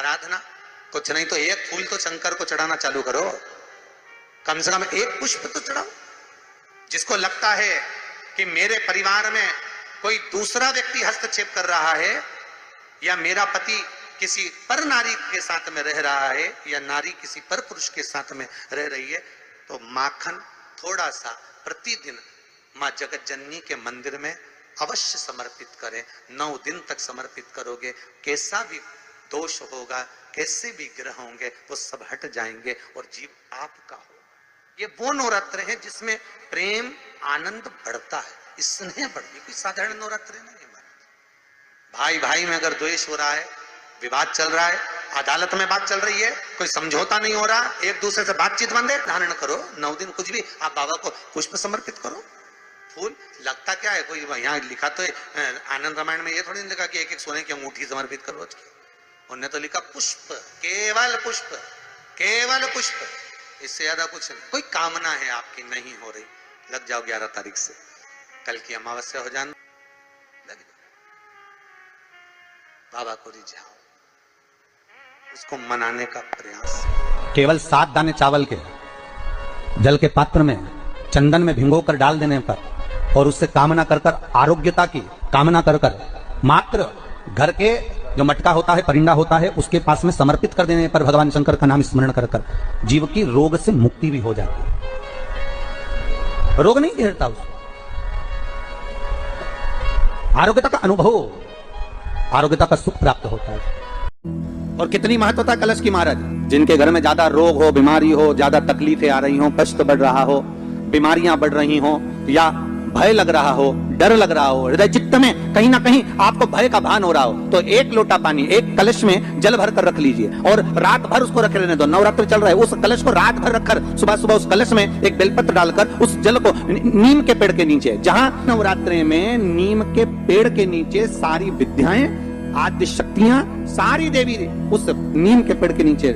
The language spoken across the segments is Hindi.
आराधना, कुछ नहीं तो एक फूल तो शंकर को चढ़ाना चालू करो, कम से कम एक पुष्प तो चढ़ाओ। जिसको लगता है कि मेरे परिवार में कोई दूसरा व्यक्ति हस्तक्षेप कर रहा है या मेरा पति किसी पर नारी के साथ में रह रहा है या नारी किसी पर पुरुष के साथ में रह रही है, तो माखन थोड़ा सा प्रतिदिन मां जगत जननी के मंदिर में अवश्य समर्पित करें। 9 दिन तक समर्पित करोगे, कैसा भी दोष होगा, कैसे भी ग्रह होंगे, वो सब हट जाएंगे और जीव आपका होगा। ये वो नवरात्र है जिसमें प्रेम आनंद बढ़ता है, स्नेह बढ़ती, कोई साधारण नवरात्र नहीं है। भाई भाई में अगर द्वेष हो रहा है, विवाद चल रहा है, अदालत में बात चल रही है, कोई समझौता नहीं हो रहा, एक दूसरे से बातचीत बंद है, धारण करो 9 दिन कुछ भी, आप बाबा को पुष्प समर्पित करो। फूल लगता क्या है, कोई यहाँ लिखा तो आनंद रामायण में ये थोड़ी नहीं लिखा कि एक एक सोने की अंगूठी समर्पित करो। उन्होंने तो लिखा पुष्प, केवल पुष्प, केवल पुष्प, इससे ज्यादा कुछ नहीं। कोई कामना है आपकी नहीं हो रही, लग जाओ 11 तारीख से, कल की अमावस्या हो जाना, लग जाओ, बाबा को रिझाओ, उसको मनाने का प्रयास। केवल 7 दाने चावल के जल के पात्र में चंदन में भिगोकर डाल देने पर और उससे कामना कर कर, आरोग्यता की कामना कर कर, मात्र घर के जो मटका होता है, परिंदा होता है, उसके पास में समर्पित कर देने पर भगवान शंकर का नाम स्मरण कर कर जीव की रोग से मुक्ति भी हो जाती है। रोग नहीं घेरता उसको, आरोग्यता का अनुभव, आरोग्यता का सुख प्राप्त होता है। और कितनी महत्वता कलश की महाराज, जिनके घर में ज्यादा रोग हो, बीमारी हो, ज्यादा तकलीफें आ रही हो, कष्ट बढ़ रहा हो, बीमारियां बढ़ रही हो, या भय लग रहा हो, डर लग रहा हो, हृदय चित्त में कहीं ना कहीं आपको भय का भान हो रहा हो, तो एक लोटा पानी एक कलश में जल भर कर रख लीजिए और रात भर उसको रखे रहने दो। नवरात्र चल रहा है, उस कलश को रात भर रखकर सुबह सुबह उस कलश में एक बेलपत्र डालकर उस जल को नीम के पेड़ के नीचे, जहां नवरात्रि में नीम के पेड़ के नीचे सारी विद्याएं, आद्य शक्तियां, सारी देवी उस नीम के पेड़ के नीचे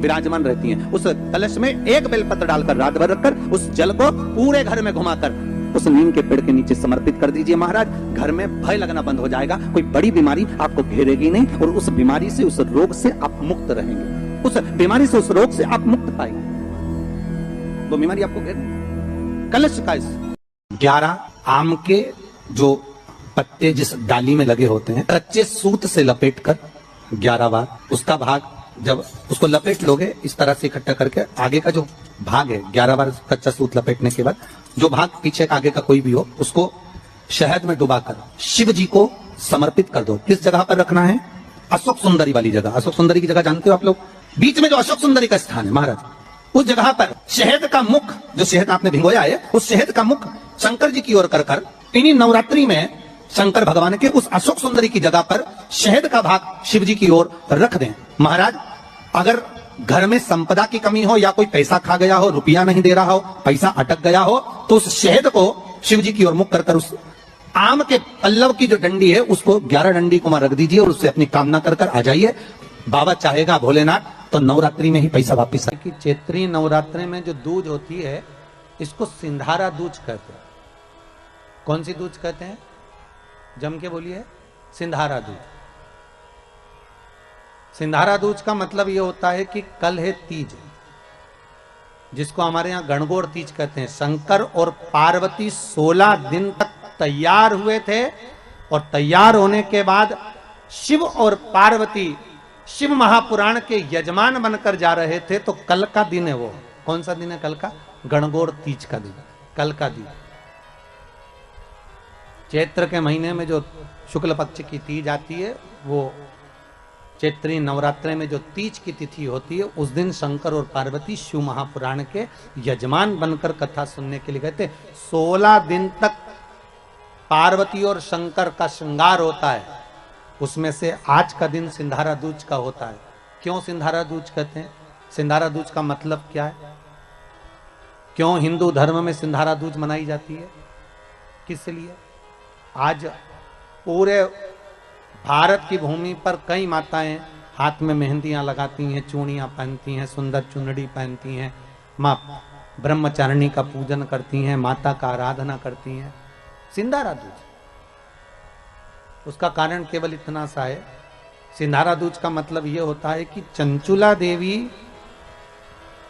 विराजमान रहती हैं। उस कलश में एक बेलपत्र डालकर रात भर रखकर उस जल को पूरे घर में घुमाकर उस नीम के पेड़ के नीचे समर्पित कर दीजिए महाराज। घर में भय लगना बंद हो जाएगा, कोई बड़ी बीमारी आपको घेरेगी नहीं और उस बीमारी से, उस रोग से आप मुक्त रहेंगे। उस बीमारी से, उस रोग से आप मुक्त पाएंगे, वो बीमारी आपको घेर। कलश का 11 आम के जो पत्ते जिस डाली में लगे होते हैं, कच्चे सूत से लपेट कर 11 बार उसका भाग, जब उसको लपेट लोगे इस तरह से इकट्ठा करके, आगे का जो भाग है 11 बार कच्चा सूत लपेटने के बाद जो भाग पीछे का आगे का कोई भी हो, उसको शहद में डुबाकर शिव जी को समर्पित कर दो। किस जगह पर रखना है? अशोक सुंदरी वाली जगह। अशोक सुंदरी की जगह जानते हो आप लोग, बीच में जो अशोक सुंदरी का स्थान है महाराज, उस जगह पर शहद का मुख, जो शहद आपने भिगोया है, उस शहद का मुख शंकर जी की ओर कर कर इन्हीं नवरात्रि में शंकर भगवान के उस अशोक सुंदरी की जगह पर शहद का भाग शिव जी की ओर रख दें। महाराज अगर घर में संपदा की कमी हो या कोई पैसा खा गया हो, रुपया नहीं दे रहा हो, पैसा अटक गया हो, तो उस शहद को शिव जी की ओर मुख कर कर उस आम के पल्लव की जो डंडी है उसको 11 डंडी को वहां रख दीजिए और उससे अपनी कामना कर कर आ जाइए। बाबा चाहेगा भोलेनाथ तो नवरात्रि में ही पैसा वापिस आएगी। चैत्री नवरात्रि में जो दूज होती है इसको सिंधारा दूज कहते हैं। कौन सी दूज कहते हैं? जम के बोलिए। सिंधारा दूज। सिंधारा दूज का मतलब यह होता है कि कल है तीज, जिसको हमारे यहां गणगौर तीज कहते हैं। शंकर और पार्वती 16 दिन तक तैयार हुए थे और तैयार होने के बाद शिव और पार्वती शिव महापुराण के यजमान बनकर जा रहे थे। तो कल का दिन है वो। कौन सा दिन है कल का? गणगौर तीज का दिन, कल का दिन। चैत्र के महीने में जो शुक्ल पक्ष की तीज आती है, वो चैत्री नवरात्रि में जो तीज की तिथि होती है, उस दिन शंकर और पार्वती शिव महापुराण के यजमान बनकर कथा सुनने के लिए गए थे। 16 दिन तक पार्वती और शंकर का श्रृंगार होता है। उसमें से आज का दिन सिंधारा दूज का होता है। क्यों सिंधारा दूज कहते हैं? सिंधारा दूज का मतलब क्या है? क्यों हिंदू धर्म में सिंधारा दूज मनाई जाती है? किस लिए? आज पूरे भारत की भूमि पर कई माताएं हाथ में मेहंदियां लगाती हैं, चूड़ियां पहनती हैं, सुंदर चुनरी पहनती हैं, मां ब्रह्मचारिणी का पूजन करती हैं, माता का आराधना करती हैं। सिंधारा दूज, उसका कारण केवल इतना सा है, सिंधारा दूज का मतलब यह होता है कि चंचुला देवी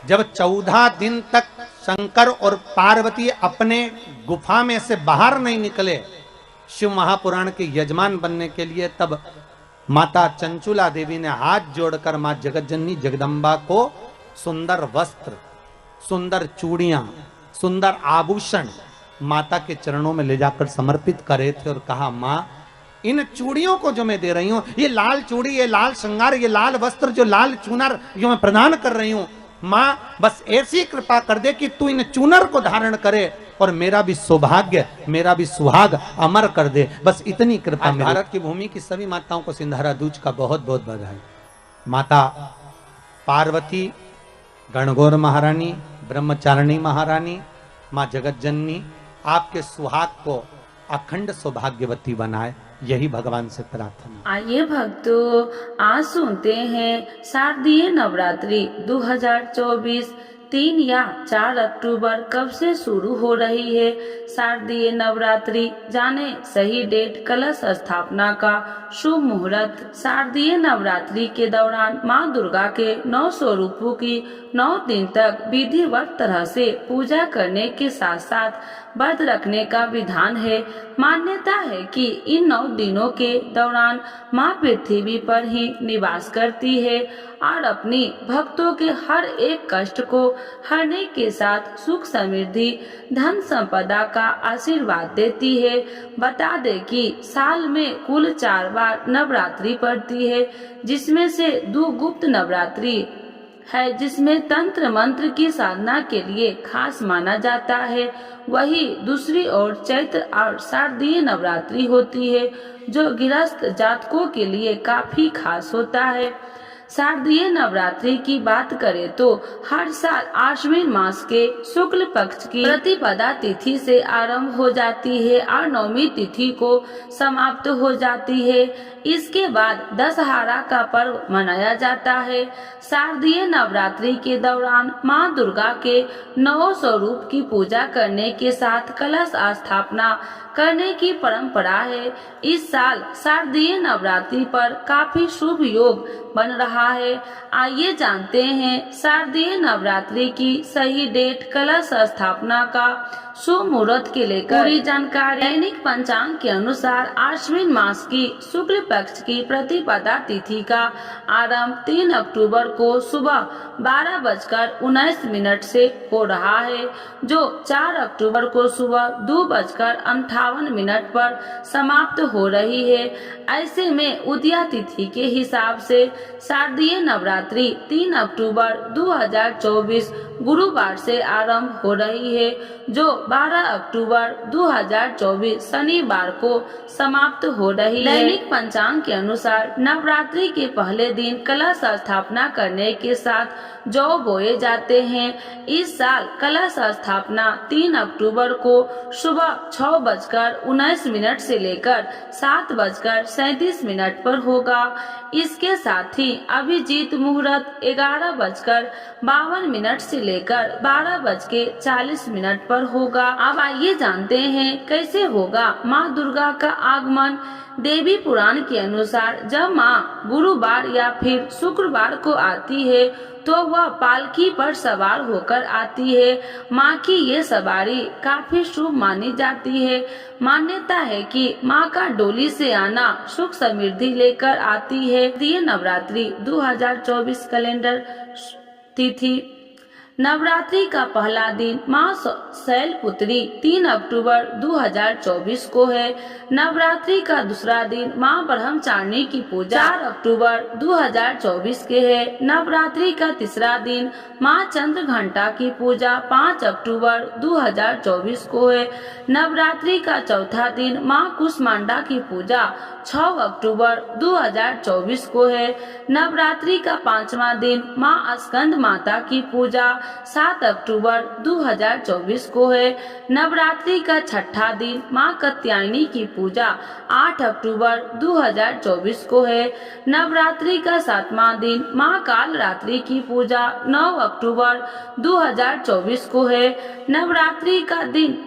जब 14 दिन तक शंकर और पार्वती अपने गुफा में से बाहर नहीं निकले शिव महापुराण के यजमान बनने के लिए, तब माता चंचुला देवी ने हाथ जोड़कर मां जगतजननी जगदम्बा को सुंदर वस्त्र, सुंदर चूड़ियां, सुंदर आभूषण माता के चरणों में ले जाकर समर्पित करे थे और कहा, मां इन चूड़ियों को जो मैं दे रही हूं, ये लाल चूड़ी, ये लाल श्रृंगार, ये लाल वस्त्र, जो लाल चूनर जो मैं प्रदान कर रही हूं, मां बस ऐसी कृपा कर दे कि तू इन चूनर को धारण करे और मेरा भी सौभाग्य, मेरा भी सुहाग अमर कर दे, बस इतनी कृपा। भारत की भूमि की सभी माताओं को सिंधारा दूज का बहुत बहुत बधाई। माता पार्वती, गणगौर महारानी, ब्रह्मचारिणी महारानी, मां जगतजननी आपके सुहाग को अखंड सौभाग्यवती बनाए, यही भगवान से प्रार्थना। आइए भक्तों, आज सुनते हैं शारदीय नवरात्रि 2024 3 या 4 अक्टूबर कब से शुरू हो रही है। शारदीय नवरात्रि जाने सही डेट, कलश स्थापना का शुभ मुहूर्त। शारदीय नवरात्रि के दौरान मां दुर्गा के 9 स्वरूपों की 9 दिन तक विधिवत तरह से पूजा करने के साथ साथ व्रत रखने का विधान है। मान्यता है कि इन 9 दिनों के दौरान मां पृथ्वी पर ही निवास करती है और अपनी भक्तों के हर एक कष्ट को हरने के साथ सुख समृद्धि धन संपदा का आशीर्वाद देती है। बता दे कि साल में कुल 4 बार नवरात्रि पड़ती है, जिसमें से 2 गुप्त नवरात्रि है जिसमें तंत्र मंत्र की साधना के लिए खास माना जाता है। वही दूसरी ओर चैत्र और शारदीय नवरात्रि होती है, जो गृहस्थ जातकों के लिए काफी खास होता है। शारदीय नवरात्रि की बात करें तो हर साल आश्विन मास के शुक्ल पक्ष की प्रतिपदा तिथि से आरंभ हो जाती है और 9वीं तिथि को समाप्त हो जाती है। इसके बाद दशहरा का पर्व मनाया जाता है। शारदीय नवरात्रि के दौरान मां दुर्गा के 9 स्वरूप की पूजा करने के साथ कलश स्थापना करने की परंपरा है। इस साल शारदीय नवरात्रि पर काफी शुभ योग बन रहा है। आइए जानते हैं शारदीय नवरात्रि की सही डेट, कलश स्थापना का शुभ मुहूर्त के लेकर पूरी जानकारी। दैनिक पंचांग के अनुसार आश्विन मास की शुक्ल पक्ष की प्रतिपदा तिथि का आरंभ 3 अक्टूबर को सुबह 12:19 से हो रहा है, जो 4 अक्टूबर को सुबह 2:58 पर समाप्त हो रही है। ऐसे में उदया तिथि के हिसाब से शारदीय नवरात्रि 3 अक्टूबर 2024 गुरुवार से आरंभ हो रही है, जो 12 अक्टूबर 2024 शनिवार को समाप्त हो रही है। दैनिक पंचांग के अनुसार नवरात्रि के पहले दिन कलश स्थापना करने के साथ जौ बोए जाते हैं। इस साल कलश स्थापना 3 अक्टूबर को सुबह 6:19 से लेकर 7:37 पर होगा। इसके साथ ही अभिजीत मुहूर्त 11:52 से लेकर 12:40 पर होगा। अब आइए जानते हैं कैसे होगा माँ दुर्गा का आगमन। देवी पुराण के अनुसार जब माँ गुरुवार या फिर शुक्रवार को आती है तो वह पालकी पर सवार होकर आती है। माँ की ये सवारी काफी शुभ मानी जाती है। मान्यता है कि माँ का डोली से आना सुख समृद्धि लेकर आती है। ये नवरात्रि 2024 कैलेंडर तिथि नवरात्रि का पहला दिन माँ शैलपुत्री 3 अक्टूबर 2024 को है। नवरात्रि का दूसरा दिन माँ ब्रह्मचारिणी की पूजा 4 अक्टूबर 2024 के है। नवरात्रि का तीसरा दिन माँ चंद्र घंटा की पूजा 5 अक्टूबर 2024 को है। नवरात्रि का चौथा दिन माँ कुष्मांडा की पूजा 6 अक्टूबर 2024 को है। नवरात्रि का 5वां दिन माँ स्कंद माता की पूजा 7 अक्टूबर 2024 को है। नवरात्रि का 6ठा दिन माँ कात्यायनी की पूजा 8 अक्टूबर 2024 को है। नवरात्रि का 7वां दिन माँ कालरात्रि की पूजा 9 अक्टूबर 2024 को है। नवरात्रि का दिन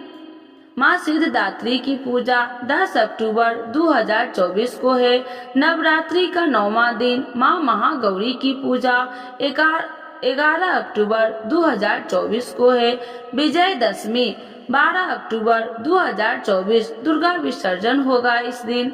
माँ सिद्धदात्री की पूजा 10 अक्टूबर 2024 को है। नवरात्रि का 9वां दिन माँ महागौरी की पूजा 11 अक्टूबर 2024 को है। विजयदशमी 12 अक्टूबर 2024 दुर्गा विसर्जन होगा इस दिन।